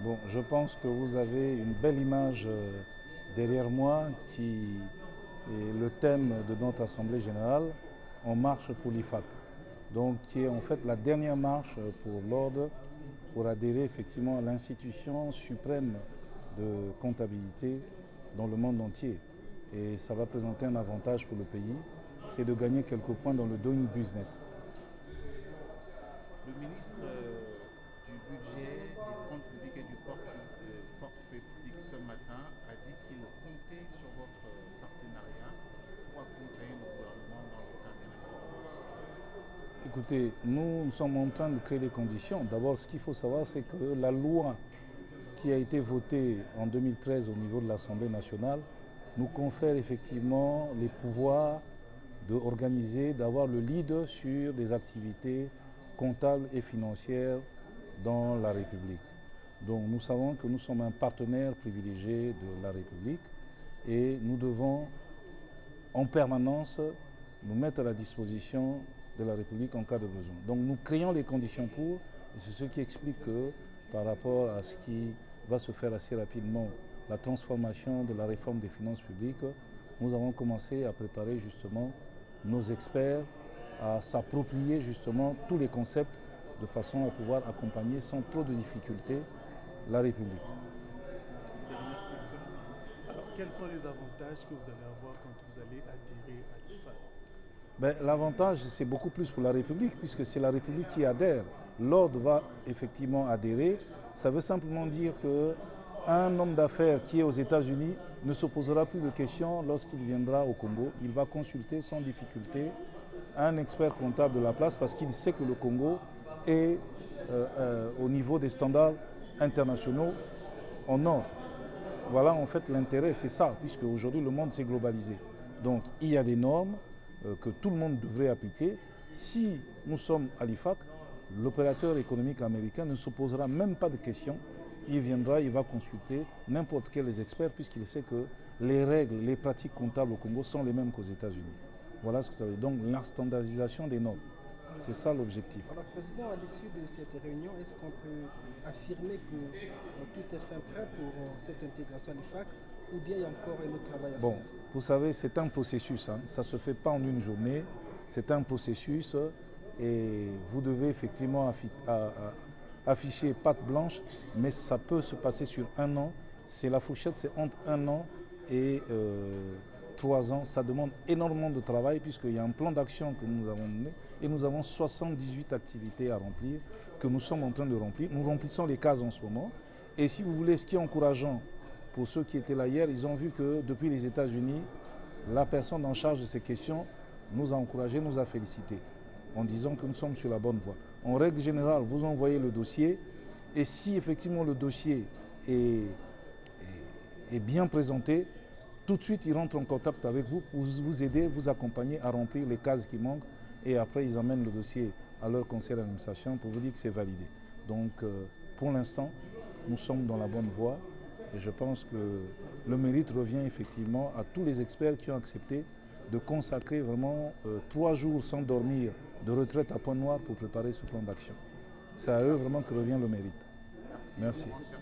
Bon, je pense que vous avez une belle image derrière moi qui est le thème de notre Assemblée générale, En marche pour l'IFAC. Donc, qui est en fait la dernière marche pour l'ordre pour adhérer effectivement à l'institution suprême de comptabilité dans le monde entier. Et ça va présenter un avantage pour le pays, c'est de gagner quelques points dans le doing business. Le ministre du Budget, des Comptes publics et du portefeuille public ce matin a dit qu'il comptait sur votre partenariat pour accompagner le gouvernement dans le cadre des réformes. Écoutez, nous sommes en train de créer les conditions. D'abord, ce qu'il faut savoir, c'est que la loi qui a été votée en 2013 au niveau de l'Assemblée nationale nous confère effectivement les pouvoirs d'organiser, d'avoir le lead sur des activités comptables et financières dans la République. Donc nous savons que nous sommes un partenaire privilégié de la République et nous devons en permanence nous mettre à la disposition de la République en cas de besoin. Donc nous créons les conditions pour, et c'est ce qui explique que par rapport à ce qui va se faire assez rapidement, la transformation de la réforme des finances publiques, nous avons commencé à préparer justement nos experts à s'approprier justement tous les concepts de façon à pouvoir accompagner sans trop de difficultés la République. Vous avez une autre question? Alors, quels sont les avantages que vous allez avoir quand vous allez adhérer à l'IFA? Ben, l'avantage, c'est beaucoup plus pour la République, puisque c'est la République qui adhère. L'ordre va effectivement adhérer. Ça veut simplement dire qu'un homme d'affaires qui est aux États-Unis ne se posera plus de questions lorsqu'il viendra au Congo. Il va consulter sans difficulté un expert comptable de la place parce qu'il sait que le Congo est au niveau des standards internationaux en ordre. Voilà en fait l'intérêt, c'est ça, puisque aujourd'hui le monde s'est globalisé. Donc il y a des normes que tout le monde devrait appliquer. Si nous sommes à l'IFAC, l'opérateur économique américain ne se posera même pas de questions. Il viendra, il va consulter n'importe quel des experts puisqu'il sait que les règles, les pratiques comptables au Congo sont les mêmes qu'aux États-Unis. Voilà ce que ça veut dire. Donc la standardisation des normes, c'est ça l'objectif. Alors, Président, à l'issue de cette réunion, est-ce qu'on peut affirmer que tout est fin prêt pour cette intégration à l'IFAC ou bien il y a encore un autre travail à Bon, faire? vous savez, c'est un processus. Hein. Ça ne se fait pas en une journée. C'est un processus et vous devez effectivement afficher patte blanche, mais ça peut se passer sur un an. C'est la fourchette, c'est entre un an et 3 ans. Ça demande énormément de travail puisqu'il y a un plan d'action que nous avons mené et nous avons 78 activités à remplir que nous sommes en train de remplir. Nous remplissons les cases en ce moment. Et si vous voulez, ce qui est encourageant pour ceux qui étaient là hier, ils ont vu que depuis les États-Unis, la personne en charge de ces questions nous a encouragés, nous a félicités en disant que nous sommes sur la bonne voie. En règle générale, vous envoyez le dossier et si effectivement le dossier est bien présenté, tout de suite ils rentrent en contact avec vous pour vous aider, vous accompagner à remplir les cases qui manquent et après ils amènent le dossier à leur conseil d'administration pour vous dire que c'est validé. Donc pour l'instant, nous sommes dans la bonne voie. Et je pense que le mérite revient effectivement à tous les experts qui ont accepté de consacrer vraiment 3 jours sans dormir de retraite à point noir pour préparer ce plan d'action. C'est à eux vraiment que revient le mérite. Merci. Merci.